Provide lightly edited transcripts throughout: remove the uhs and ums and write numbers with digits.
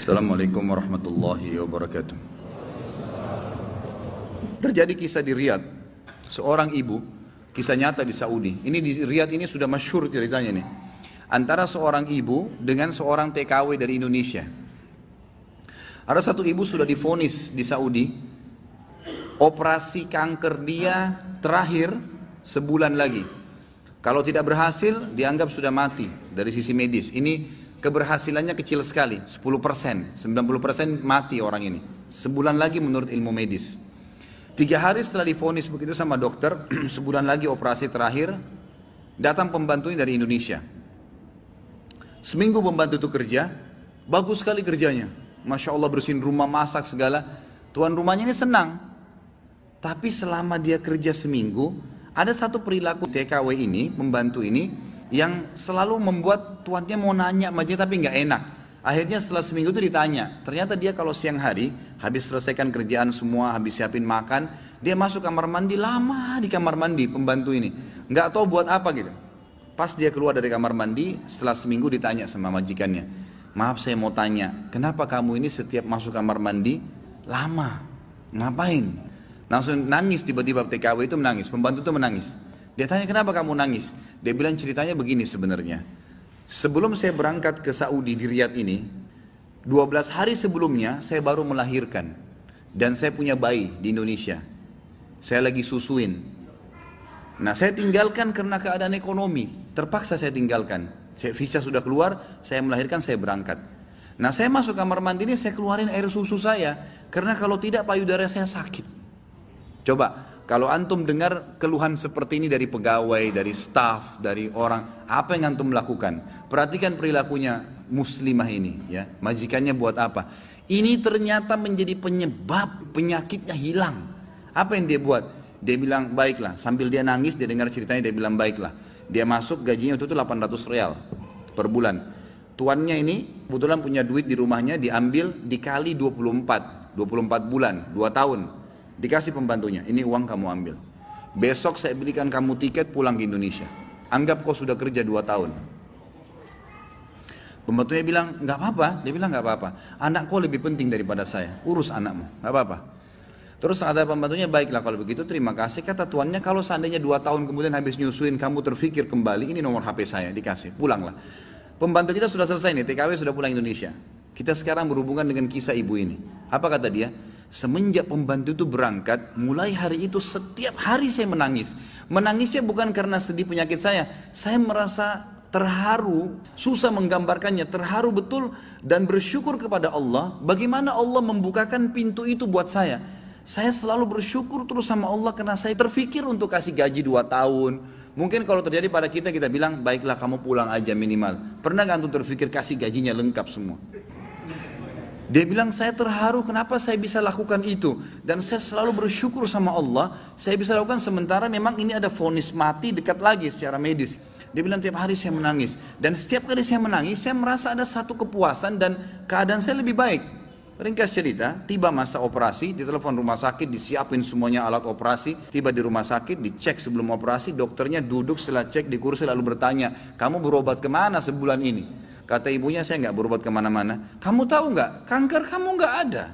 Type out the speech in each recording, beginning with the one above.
Assalamualaikum warahmatullahi wabarakatuh. Terjadi kisah di Riyadh, seorang ibu, kisah nyata di Saudi. Ini di Riyadh ini sudah masyhur ceritanya nih. Antara seorang ibu dengan seorang TKW dari Indonesia. Ada satu ibu sudah divonis di Saudi, operasi kanker dia terakhir sebulan lagi. Kalau tidak berhasil, dianggap sudah mati dari sisi medis. Ini keberhasilannya kecil sekali, 10%, 90% mati orang ini. Sebulan lagi menurut ilmu medis. 3 hari setelah divonis begitu sama dokter, sebulan lagi operasi terakhir, datang pembantunya dari Indonesia. Seminggu pembantu itu kerja, bagus sekali kerjanya. Masya Allah bersihin rumah, masak segala. Tuan rumahnya ini senang. Tapi selama dia kerja seminggu, ada satu perilaku TKW ini, pembantu ini, yang selalu membuat tuannya mau nanya sama dia tapi nggak enak. Akhirnya setelah seminggu itu ditanya, ternyata dia kalau siang hari habis selesaikan kerjaan semua, habis siapin makan, dia masuk kamar mandi, lama di kamar mandi pembantu ini, nggak tahu buat apa gitu. Pas dia keluar dari kamar mandi setelah seminggu ditanya sama majikannya, maaf saya mau tanya, kenapa kamu ini setiap masuk kamar mandi lama, ngapain? Langsung nangis, tiba-tiba TKW itu menangis, pembantu itu menangis. Dia tanya, kenapa kamu nangis? Dia bilang ceritanya begini sebenarnya. Sebelum saya berangkat ke Saudi di Riyadh ini, 12 hari sebelumnya saya baru melahirkan. Dan saya punya bayi di Indonesia. Saya lagi susuin. Nah saya tinggalkan karena keadaan ekonomi. Terpaksa saya tinggalkan. Visa sudah keluar, saya melahirkan, saya berangkat. Nah saya masuk kamar mandi ini, saya keluarin air susu saya. Karena kalau tidak payudara saya sakit. Coba. Kalau antum dengar keluhan seperti ini dari pegawai, dari staf, dari orang, apa yang antum lakukan? Perhatikan perilakunya muslimah ini, ya. Majikannya buat apa? Ini ternyata menjadi penyebab penyakitnya hilang. Apa yang dia buat? Dia bilang, baiklah. Sambil dia nangis, dia dengar ceritanya, dia bilang, baiklah. Dia masuk, gajinya itu 800 real per bulan. Tuannya ini kebetulan punya duit di rumahnya, diambil dikali 24 bulan, 2 tahun. Dikasih pembantunya, ini uang kamu ambil. Besok saya belikan kamu tiket pulang ke Indonesia. Anggap kau sudah kerja 2 tahun. Pembantunya bilang, nggak apa-apa. Dia bilang, nggak apa-apa. Anak kau lebih penting daripada saya. Urus anakmu, nggak apa-apa. Terus ada pembantunya, baiklah kalau begitu terima kasih. Kata tuannya, kalau seandainya 2 tahun kemudian habis nyusuin kamu terfikir kembali, ini nomor HP saya, dikasih, pulanglah. Pembantu kita sudah selesai nih, TKW sudah pulang Indonesia. Kita sekarang berhubungan dengan kisah ibu ini. Apa kata dia? Semenjak pembantu itu berangkat, mulai hari itu setiap hari saya menangis. Menangisnya bukan karena sedih penyakit saya merasa terharu, susah menggambarkannya, terharu betul dan bersyukur kepada Allah. Bagaimana Allah membukakan pintu itu buat saya. Saya selalu bersyukur terus sama Allah karena saya terfikir untuk kasih gaji 2 tahun. Mungkin kalau terjadi pada kita, kita bilang, baiklah kamu pulang aja minimal. Pernah gak antum terfikir kasih gajinya lengkap semua? Dia bilang, saya terharu kenapa saya bisa lakukan itu. Dan saya selalu bersyukur sama Allah, saya bisa lakukan sementara memang ini ada vonis mati dekat lagi secara medis. Dia bilang, tiap hari saya menangis. Dan setiap kali saya menangis, saya merasa ada satu kepuasan dan keadaan saya lebih baik. Ringkas cerita, tiba masa operasi, ditelepon rumah sakit, disiapin semuanya alat operasi. Tiba di rumah sakit, dicek sebelum operasi, dokternya duduk setelah cek di kursi lalu bertanya, kamu berobat kemana sebulan ini? Kata ibunya, saya nggak berobat kemana-mana. Kamu tahu nggak? Kanker kamu nggak ada.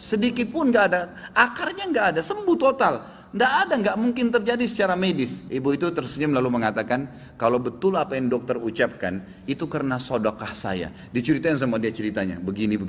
Sedikit pun nggak ada. Akarnya nggak ada. Sembuh total. Nggak ada, nggak mungkin terjadi secara medis. Ibu itu tersenyum lalu mengatakan, kalau betul apa yang dokter ucapkan, itu karena sedekah saya. Diceritain sama dia ceritanya. Begini.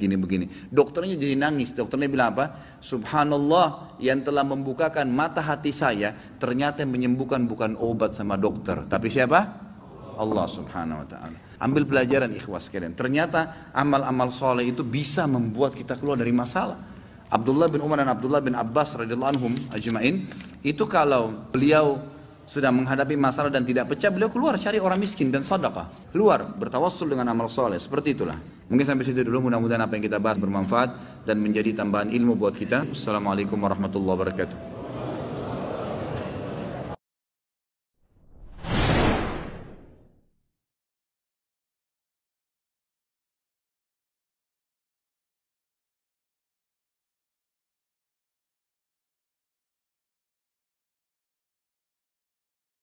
Dokternya jadi nangis. Dokternya bilang apa? Subhanallah, yang telah membukakan mata hati saya, ternyata yang menyembuhkan bukan obat sama dokter. Tapi siapa? Allah subhanahu wa ta'ala. Ambil pelajaran ikhwas sekalian. Ternyata amal-amal soleh itu bisa membuat kita keluar dari masalah. Abdullah bin Umar dan Abdullah bin Abbas radhiyallahu anhum ajma'in, itu kalau beliau sedang menghadapi masalah dan tidak pecah, beliau keluar cari orang miskin dan sedekah. Keluar bertawassul dengan amal soleh. Seperti itulah. Mungkin sampai situ dulu, mudah-mudahan apa yang kita bahas bermanfaat dan menjadi tambahan ilmu buat kita. Assalamualaikum warahmatullahi wabarakatuh.